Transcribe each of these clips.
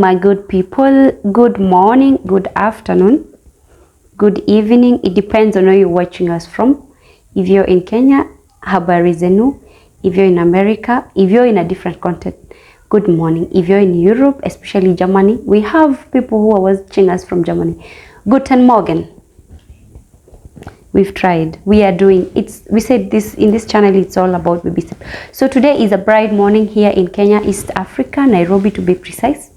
my good people. Good morning, good afternoon, good evening. It depends on where you're watching us from. If you're in Kenya, habari zenu. If you're in America, if you're in a different continent, good morning. If you're in Europe, especially Germany, we have people who are watching us from Germany. Guten Morgen. We've tried. We are doing it. We said this in this channel. It's all about baby step. So today is a bright morning here in Kenya, East Africa, Nairobi to be precise.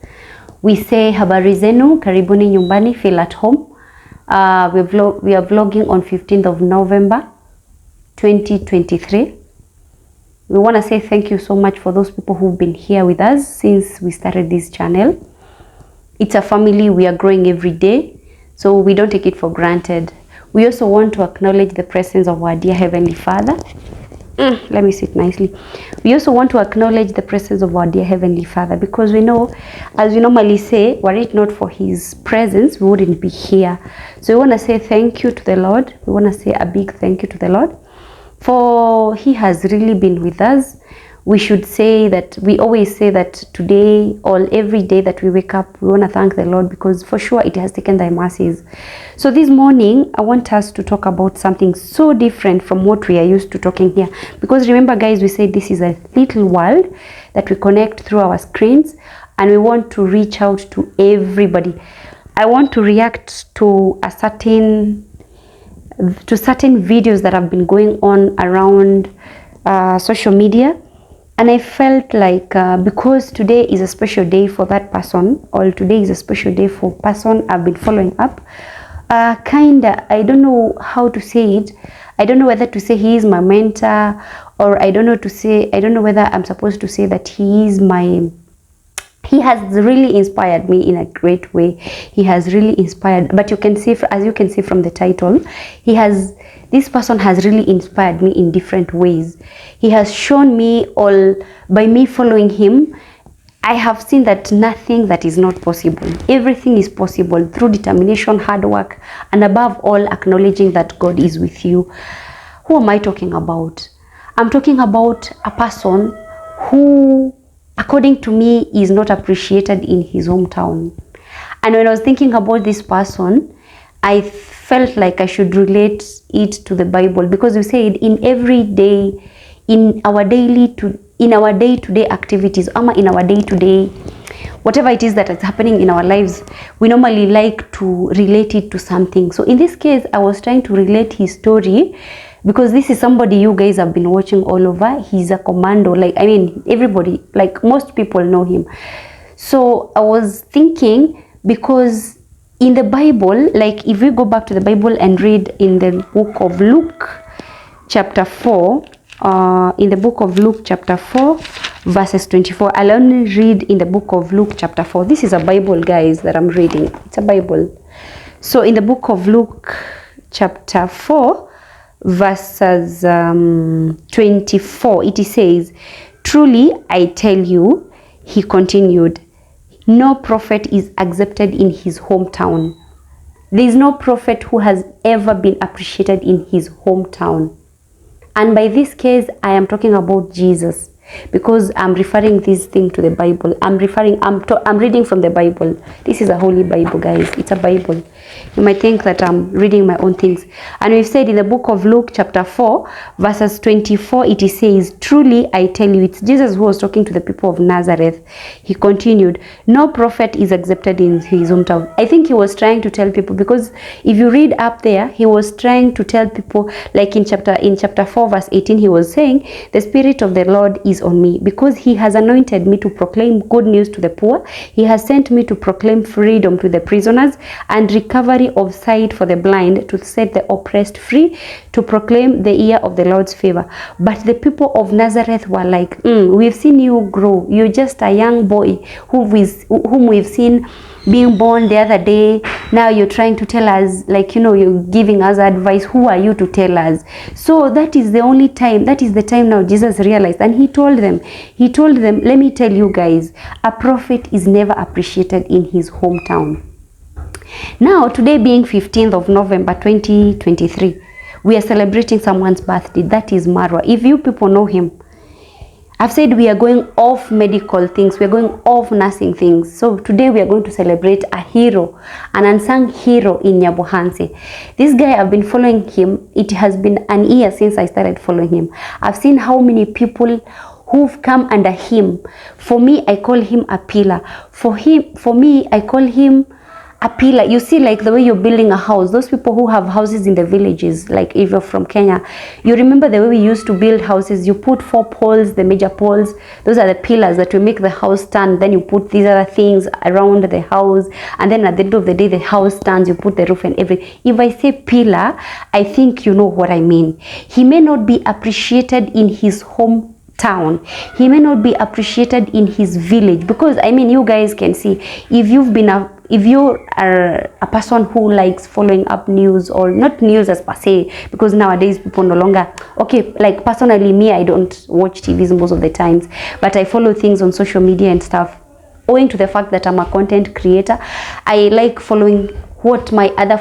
We say habari zenu, karibuni nyumbani, feel at home. We are vlogging on 15th of November 2023. We want to say thank you so much for those people who've been here with us since we started this channel. It's a family. We are growing every day, so we don't take it for granted. We also want to acknowledge the presence of our dear Heavenly Father. Let me sit nicely. We also want to acknowledge the presence of our dear Heavenly Father, because we know, as we normally say, were it not for His presence, we wouldn't be here. So we want to say thank you to the Lord. We want to say a big thank you to the Lord, for He has really been with us. We should say that, we always say that today or every day that we wake up, we want to thank the Lord, because for sure it has taken thy mercies. So this morning, I want us to talk about something so different from what we are used to talking here. Because remember guys, we said this is a little world that we connect through our screens, and we want to reach out to everybody. I want to react to certain videos that have been going on around social media. And I felt like because today is a special day for that person, or today is a special day for person I've been following up, I don't know how to say it. I don't know whether to say he is my mentor, or I don't know whether I'm supposed to say that he has really inspired me in a great way. He has really inspired, but you can see, as you can see from the title, this person has really inspired me in different ways. He has shown me, all by me following him, I have seen that nothing that is not possible. Everything is possible through determination, hard work, and above all, acknowledging that God is with you. Who am I talking about? I'm talking about a person who, according to me, is not appreciated in his hometown. And when I was thinking about this person, I felt like I should relate it to the Bible, because we said in our day-to-day activities, in our day-to-day, whatever it is that is happening in our lives, we normally like to relate it to something. So in this case, I was trying to relate his story, because this is somebody you guys have been watching all over. He's a commando, everybody, most people know him. So I was thinking, because in the Bible, if we go back to the Bible and read in the book of Luke chapter 4, verses 24, I'll only read in the book of Luke chapter 4. This is a Bible, guys, that I'm reading. It's a Bible. So in the book of Luke chapter 4, verses 24, it says, "Truly I tell you," he continued, "no prophet is accepted in his hometown." There is no prophet who has ever been appreciated in his hometown. And by this case, I am talking about Jesus, because I'm referring this thing to the Bible. I'm reading from the Bible. This is a holy Bible, guys. It's a Bible. You might think that I'm reading my own things. And we've said in the book of Luke chapter 4, verses 24, it says, "Truly I tell you," it's Jesus who was talking to the people of Nazareth. He continued, "No prophet is accepted in his hometown." I think he was trying to tell people, because if you read up there, he was trying to tell people, like in chapter 4, verse 18, he was saying, "The Spirit of the Lord is on me, because he has anointed me to proclaim good news to the poor. He has sent me to proclaim freedom to the prisoners and recovery of sight for the blind, to set the oppressed free, to proclaim the year of the Lord's favor." But the people of Nazareth were like, "We've seen you grow. You're just a young boy whom we've seen being born the other day. Now you're trying to tell us, you're giving us advice. Who are you to tell us?" So that is the time now Jesus realized, and he told them, "Let me tell you guys, a prophet is never appreciated in his hometown." Now, today being 15th of November 2023, we are celebrating someone's birthday. That is Marwa. If you people know him, I've said we are going off medical things, we are going off nursing things. So today we are going to celebrate a hero, an unsung hero in nyabohanse. This guy, I've been following him. It has been an year since I started following him. I've seen how many people who've come under him. For me, I call him a pillar. For me, I call him a pillar. You see, like the way you're building a house, those people who have houses in the villages, like if you're from Kenya, you remember the way we used to build houses. You put 4 poles, the major poles, those are the pillars that will make the house stand. Then you put these other things around the house, and then at the end of the day the house stands. You put the roof and everything. If I say pillar, I think you know what I mean. He may not be appreciated in his hometown, he may not be appreciated in his village, because I mean, you guys can see, if you are a person who likes following up news, or not news as per se, because nowadays people no longer, okay, like personally me, I don't watch TVs most of the times, but I follow things on social media and stuff. Owing to the fact that I'm a content creator, I like following what my other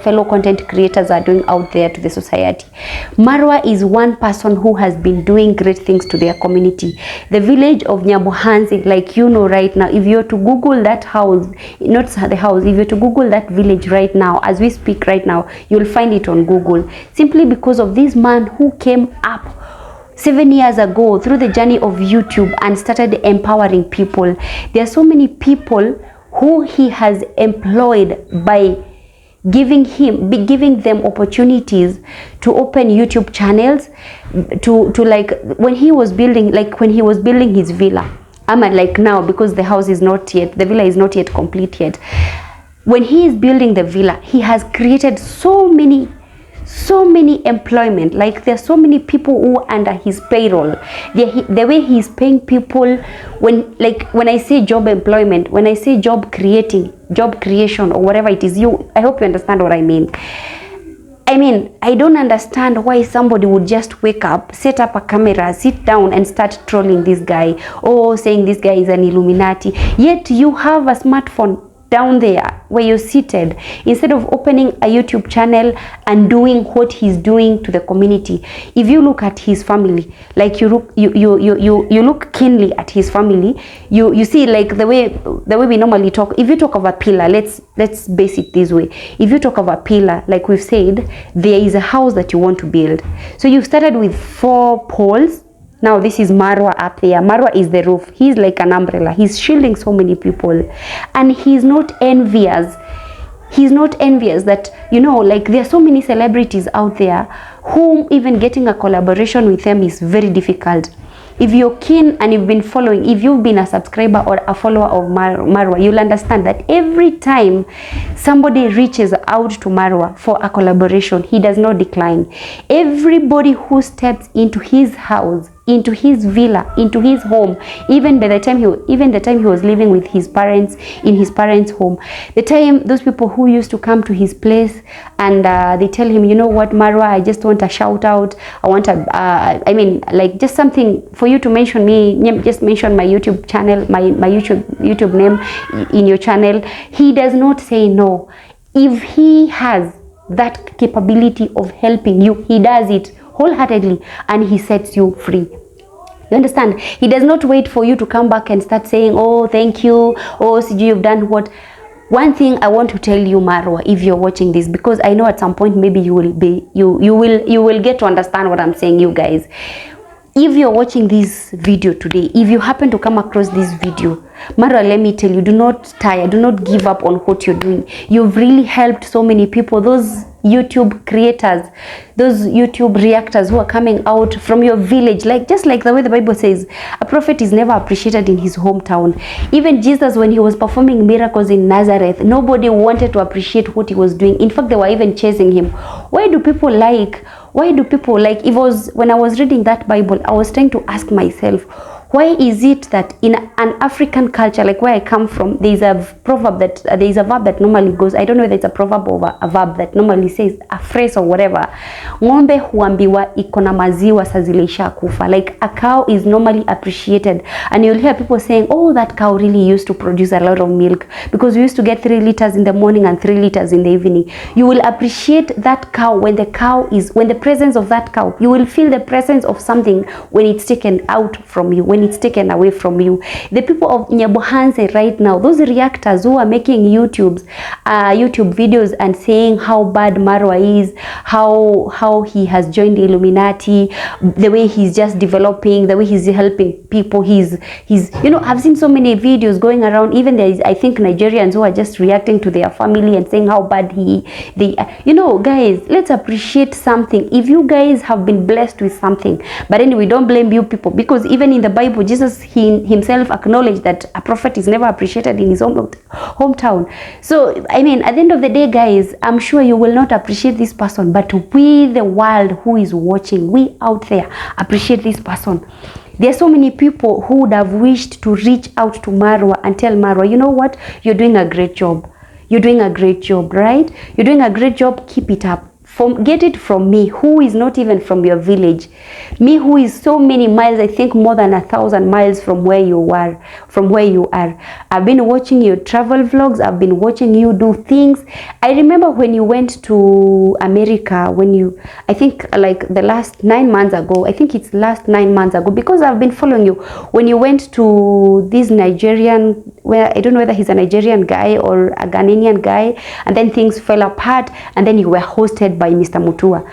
fellow content creators are doing out there to the society. Marwa is one person who has been doing great things to their community. The village of Nyabohanse, like you know right now, if you're to Google that house, not the house, if you're to Google that village right now, as we speak right now, you'll find it on Google, simply because of this man who came up 7 years ago through the journey of YouTube and started empowering people. There are so many people who he has employed by giving them opportunities to open YouTube channels, to like when he was building his villa. Like now, because the house is not yet, the villa is not yet complete yet. When he is building the villa, he has created so many employment. Like there are so many people who are under his payroll. The way he's paying people, when I say job employment, when I say job creation or whatever it is, I hope you understand what I mean. I don't understand why somebody would just wake up, set up a camera, sit down and start trolling this guy, or saying this guy is an Illuminati, yet you have a smartphone down there where you're seated, instead of opening a YouTube channel and doing what he's doing to the community. If you look at his family, like you look keenly at his family, you see, like the way we normally talk. If you talk of a pillar, let's base it this way. If you talk of a pillar, like we've said, there is a house that you want to build. So you started with 4 poles. Now this is Marwa up there. Marwa is the roof. He's like an umbrella. He's shielding so many people, and he's not envious. He's not envious that, like there are so many celebrities out there whom even getting a collaboration with them is very difficult. If you're keen and you've been following, if you've been a subscriber or a follower of Marwa, you'll understand that every time somebody reaches out to Marwa for a collaboration, he does not decline. Everybody who steps into his house, into his villa, into his home, even the time he was living with his parents in his parents' home, those people who used to come to his place and they tell him, you know what, Marwa, I just want a shout out, I want just something for you to mention me, just mention my YouTube channel, my YouTube name in your channel. He does not say no. If he has that capability of helping you, he does it wholeheartedly and he sets you free. You understand? He does not wait for you to come back and start saying, oh, thank you, oh, CG, you've done what. One thing I want to tell you, Marwa, if you're watching this, because I know at some point maybe you will get to understand what I'm saying, you guys. If you're watching this video today, if you happen to come across this video, Marwa, let me tell you, do not tire, do not give up on what you're doing. You've really helped so many people, those YouTube creators, those YouTube reactors who are coming out from your village, just like the way the Bible says, a prophet is never appreciated in his hometown. Even Jesus, when he was performing miracles in Nazareth, nobody wanted to appreciate what he was doing. In fact, they were even chasing him. Why do people like, when I was reading that Bible, I was trying to ask myself, Why is it that in an African culture, like where I come from, there is a verb that normally goes, I don't know if it's a proverb or a verb that normally says, a phrase or whatever, ng'ombe huambiwa iko na maziwa saa zile ishakufa. Like a cow is normally appreciated, and you'll hear people saying, oh, that cow really used to produce a lot of milk because we used to get 3 liters in the morning and 3 liters in the evening. You will appreciate that cow when the presence of that cow, you will feel the presence of something when it's taken out from you, when it's taken away from you. The people of Nyabohanse right now, those reactors who are making YouTube videos and saying how bad Marwa is, how he has joined the Illuminati, the way he's just developing, the way he's helping people, he's I've seen so many videos going around. Even there is, I think, Nigerians who are just reacting to their family and saying how bad guys, let's appreciate something. If you guys have been blessed with something, but anyway, don't blame you people, because even in the Bible, Jesus himself acknowledged that a prophet is never appreciated in his hometown. So I mean, at the end of the day, guys, I'm sure you will not appreciate this person, but we, the world who is watching, we out there, appreciate this person. There are so many people who would have wished to reach out to Marwa and tell Marwa, you know what, you're doing a great job. You're doing a great job, right? You're doing a great job. Keep it up. Get it from me, who is not even from your village. Me, who is so many miles, I think more than 1,000 miles from where you are. I've been watching your travel vlogs. I've been watching you do things. I remember when you went to America, I think like the last 9 months ago, because I've been following you, when you went to this Nigerian, where I don't know whether he's a Nigerian guy or a Ghanaian guy, and then things fell apart, and then you were hosted by Mr. Mutua.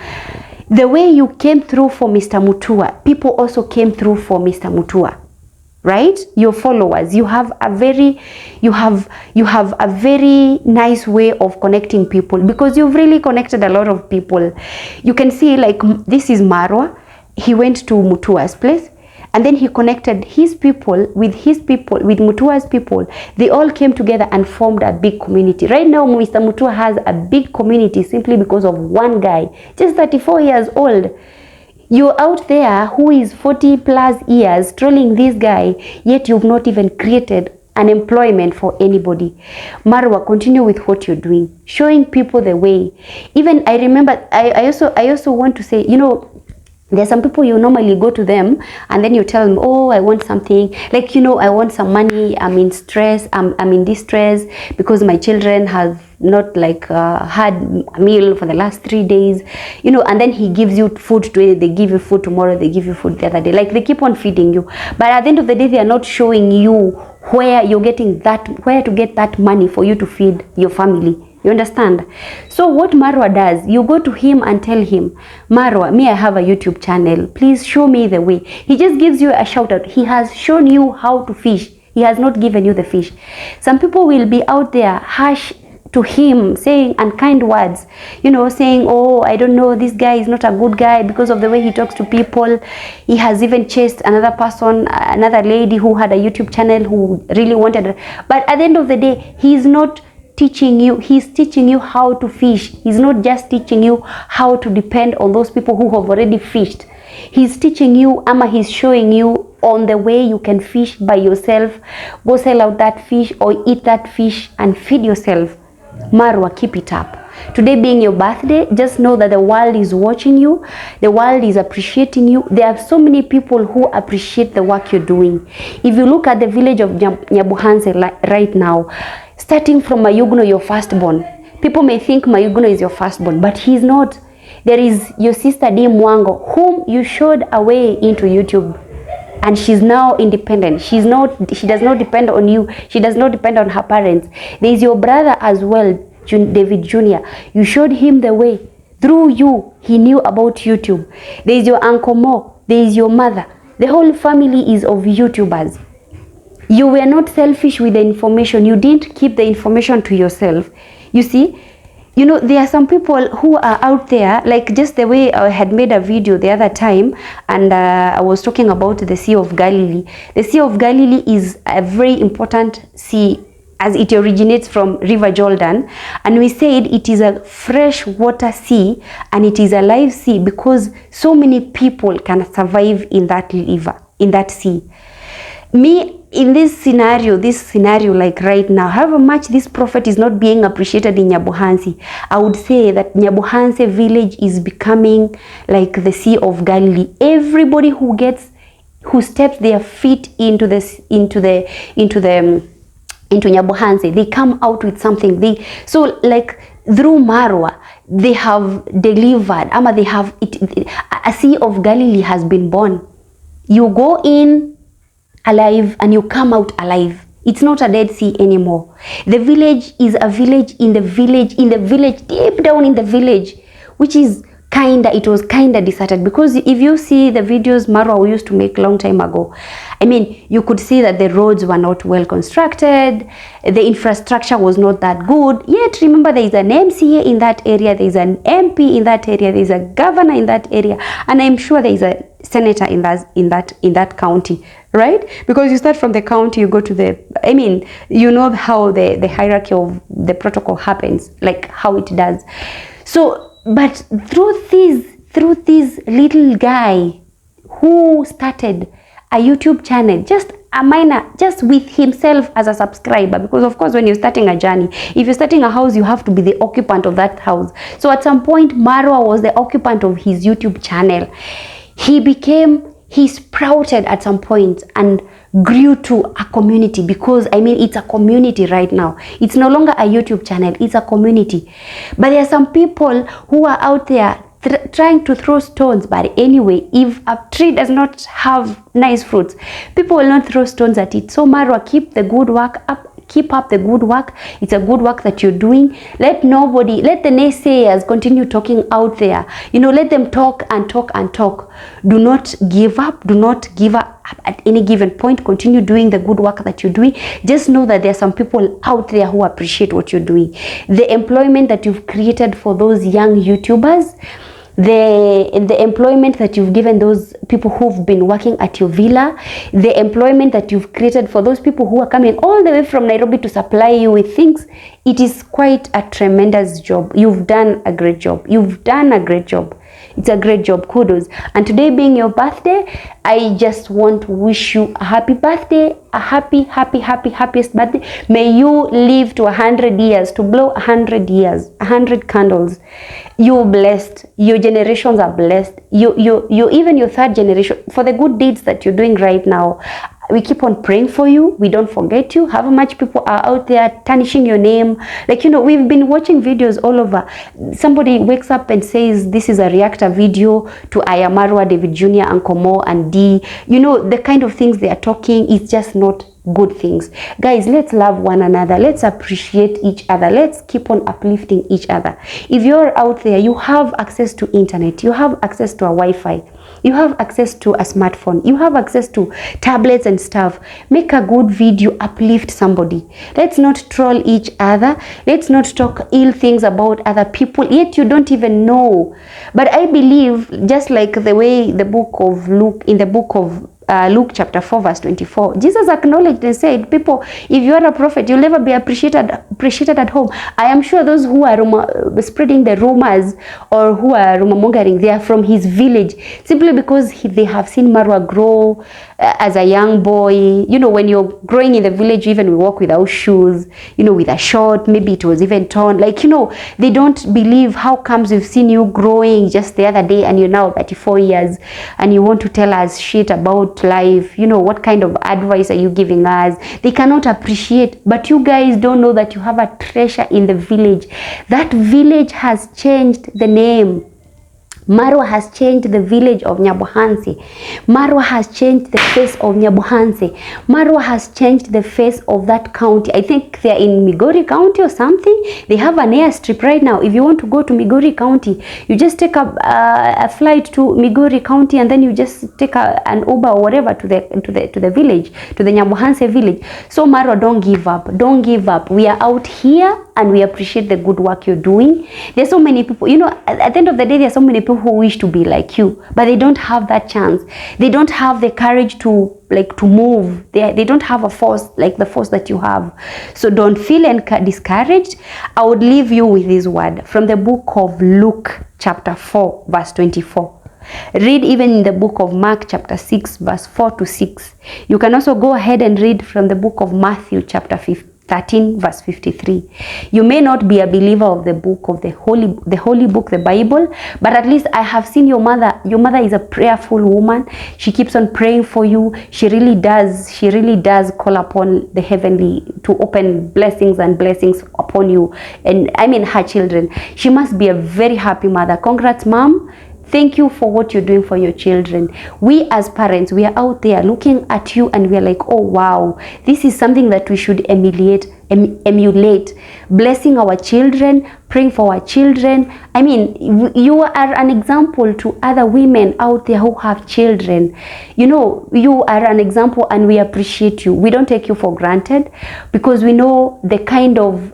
The way you came through for Mr. Mutua, people also came through for Mr. Mutua, right? Your followers, you have a very nice way of connecting people, because you've really connected a lot of people. You can see, like, this is Marwa. He went to Mutua's place, and then he connected his people with Mutua's people. They all came together and formed a big community. Right now, Mr. Mutua has a big community simply because of one guy, just 34 years old. You're out there who is 40 plus years trolling this guy, yet you've not even created an employment for anybody. Marwa, continue with what you're doing, showing people the way. Even I remember, I also want to say, there's some people you normally go to them and then you tell them, oh, I want something, like, I want some money, I'm in stress, I'm in distress because my children have not had a meal for the last 3 days, and then he gives you food today, they give you food tomorrow, they give you food the other day, like they keep on feeding you. But at the end of the day, they are not showing you where to get that money for you to feed your family. You understand? So what Marwa does, you go to him and tell him, Marwa, I have a YouTube channel. Please show me the way. He just gives you a shout out. He has shown you how to fish. He has not given you the fish. Some people will be out there harsh to him, saying unkind words, saying, oh, I don't know, this guy is not a good guy because of the way he talks to people. He has even chased another person, another lady who had a YouTube channel who really wanted it. But at the end of the day, he's not teaching you, he's teaching you how to fish. He's not just teaching you how to depend on those people who have already fished. He's teaching you, he's showing you on the way you can fish by yourself. Go sell out that fish or eat that fish and feed yourself. Marwa, keep it up. Today being your birthday, just know that the world is watching you. The world is appreciating you. There are so many people who appreciate the work you're doing. If you look at the village of Nyabohanse right now, starting from Mayugno, your firstborn. People may think Mayugno is your firstborn, but he's not. There is your sister D Mwango, whom you showed a way into YouTube. And she's now independent. She does not depend on you. She does not depend on her parents. There is your brother as well, David Jr. You showed him the way. Through you, he knew about YouTube. There is your Uncle Mo. There is your mother. The whole family is of YouTubers. You were not selfish with the information. You didn't keep the information to yourself. You see, there are some people who are out there, like just the way I had made a video the other time, and I was talking about the Sea of Galilee. The Sea of Galilee is a very important sea, as it originates from River Jordan, and we said it is a fresh water sea and it is a live sea because so many people can survive in that river, in that sea. Me, in this scenario, like right now, however much this prophet is not being appreciated in Nyabohanse, I would say that Nyabohanse village is becoming like the Sea of Galilee. Everybody who steps their feet into Nyabohanse, they come out with something. So like through Marwa, they have delivered, they have a Sea of Galilee has been born. You go in alive and you come out alive. It's not a Dead Sea anymore. The village is a village in the village, deep down in the village, which is it was kinda deserted, because if you see the videos Marwa used to make long time ago, I mean, you could see that the roads were not well constructed, the infrastructure was not that good. Yet remember, there is an MCA in that area, there is an MP in that area, there is a governor in that area, and I'm sure there is a senator in that county, right? Because you start from the county, you go to you know how the hierarchy of the protocol happens, like how it does. So but through this little guy who started a YouTube channel, just with himself as a subscriber, because of course when you're starting a journey, if you're starting a house, you have to be the occupant of that house. So at some point, Marwa was the occupant of his YouTube channel. He sprouted at some point and grew to a community, because it's a community right now. It's no longer a YouTube channel, it's a community. But there are some people who are out there trying to throw stones. But anyway, if a tree does not have nice fruits, people will not throw stones at it. So Marwa, keep the good work up. Keep up the good work. It's a good work that you're doing. Let the naysayers continue talking out there. Let them talk and talk and talk. Do not give up. Do not give up at any given point. Continue doing the good work that you're doing. Just know that there are some people out there who appreciate what you're doing. The employment that you've created for those young YouTubers, the employment that you've given those people who've been working at your villa, the employment that you've created for those people who are coming all the way from Nairobi to supply you with things, it is quite a tremendous job. You've done a great job. It's a great job. Kudos. And today being your birthday, I just want to wish you a happy birthday, a happiest birthday. May you live to 100 years, to blow 100 years, 100 candles. You're blessed. Your generations are blessed. You even your third generation, for the good deeds that you're doing right now. We keep on praying for you. We don't forget you. However much people are out there tarnishing your name. We've been watching videos all over. Somebody wakes up and says, this is a reactor video to iammarwa, David Jr., Uncle Mo, and D. The kind of things they are talking is just not good things. Guys, let's love one another. Let's appreciate each other. Let's keep on uplifting each other. If you're out there, you have access to internet. You have access to a Wi-Fi. You have access to a smartphone. You have access to tablets and stuff. Make a good video, uplift somebody. Let's not troll each other. Let's not talk ill things about other people, yet you don't even know. But I believe, just like the way the book of Luke, in the book of Luke chapter 4 verse 24, Jesus acknowledged and said, people, if you are a prophet, you'll never be appreciated at home. I am sure those who are spreading the rumors or who are rumor mongering, they are from his village, simply because they have seen Marwa grow as a young boy. When you're growing in the village, even we walk without shoes, with a short, maybe it was even torn. They don't believe, how comes we've seen you growing just the other day and you're now 34 years and you want to tell us shit about life? What kind of advice are you giving us? They cannot appreciate. But you guys don't know that you have a treasure in the village. That village has changed the name. Marwa has changed the village of Nyabohanse. Marwa has changed the face of Nyabohanse. Marwa has changed the face of that county. I think they're in Migori County or something. They have an airstrip right now. If you want to go to Migori County, you just take a flight to Migori County, and then you just take an Uber or whatever to the village, to the Nyabohanse village. So Marwa, don't give up. Don't give up. We are out here and we appreciate the good work you're doing. There's so many people, at the end of the day, there are so many people who wish to be like you, but they don't have that chance. They don't have the courage to move. They don't have a force like the force that you have. So don't feel discouraged. I would leave you with this word from the book of Luke chapter 4 verse 24. Read even in the book of Mark chapter 6 verse 4 to 6. You can also go ahead and read from the book of Matthew chapter 13 verse 53. You may not be a believer of the book of the holy book, the Bible, but at least I have seen your mother. Your mother is a prayerful woman. She keeps on praying for you. She really does call upon the heavenly to open blessings and blessings upon you, and I mean her children. She must be a very happy mother. Congrats, mom. Thank you for what you're doing for your children. We as parents, we are out there looking at you and we're like, oh wow, this is something that we should emulate, blessing our children, praying for our children. I mean, you are an example to other women out there who have children. You know, you are an example and we appreciate you. We don't take you for granted because we know the kind of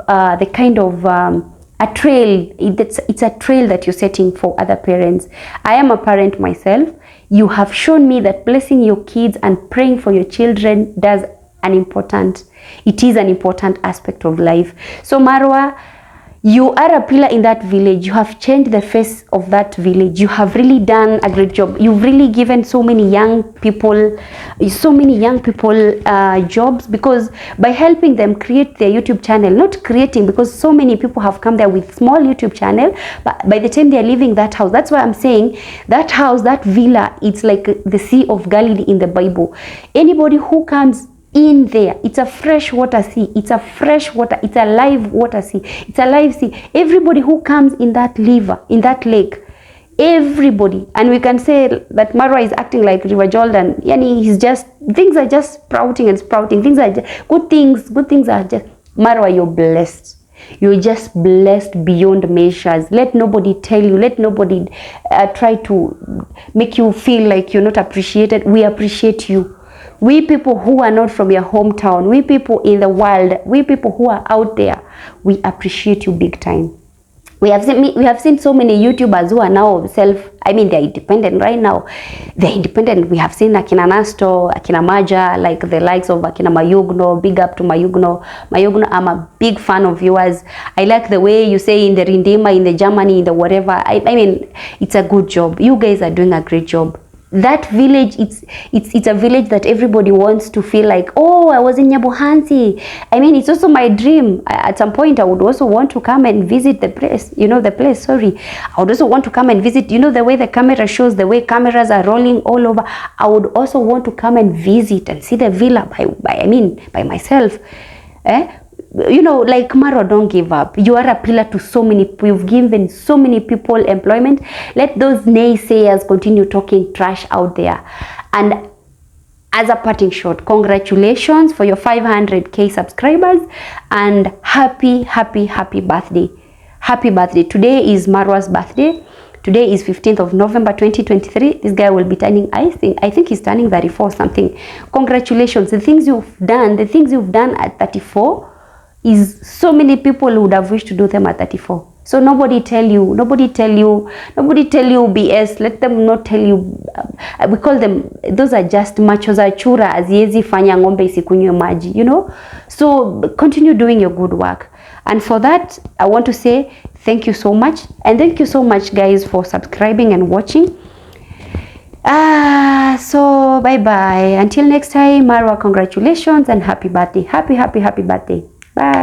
a trail. It's a trail that you're setting for other parents. I am a parent myself. You have shown me that blessing your kids and praying for your children is an important aspect of life. So Marwa, you are a pillar in that village. You have changed the face of that village. You have really done a great job. You've really given so many young people jobs, because by helping them create their YouTube channel, not creating, because so many people have come there with small YouTube channel, but by the time they are leaving that house, that's why I'm saying that house, that villa, it's like the Sea of Galilee in the Bible. Anybody who comes in there, it's a freshwater sea, it's a live water sea, it's a live sea. Everybody who comes in that lake, everybody, and we can say that Marwa is acting like River Jordan. Yani things are just sprouting and sprouting. Things are just, good things are just, Marwa, you're blessed. You're just blessed beyond measures. Let nobody tell you, let nobody try to make you feel like you're not appreciated. We appreciate you. We people who are not from your hometown, we people in the world, we people who are out there, we appreciate you big time. We have seen so many YouTubers who are now they're independent right now. They're independent. We have seen Akina Nasto, Akina Maja, like the likes of Akina Mayugno. Big up to Mayugno. Mayugno, I'm a big fan of yours. I like the way you say in the Rindima, in the Germany, in the whatever. I mean, it's a good job. You guys are doing a great job. That village, it's a village that everybody wants to feel like, oh, I was in Nyabohanse. I mean, it's also my dream. At some point, I would also want to come and visit the place. I would also want to come and visit, the way the camera shows, the way cameras are rolling all over. I would also want to come and visit and see the villa by myself. Like Marwa, don't give up. You are a pillar to so many people. You've given so many people employment. Let those naysayers continue talking trash out there. And as a parting shot, congratulations for your 500k subscribers and happy birthday. Happy birthday. Today is Marwa's birthday. Today is 15th of November 2023. This guy will be turning, I think he's turning 34 something. Congratulations. The things you've done at 34 is so many people would have wished to do them at 34. So nobody tell you BS. Let them not tell you. We call them, those are just machos achura, aziezi fanya ngombe isikunywe maji, So continue doing your good work. And for that, I want to say thank you so much. And thank you so much, guys, for subscribing and watching. So bye-bye. Until next time, Marwa, congratulations and happy birthday. Happy birthday. Bye.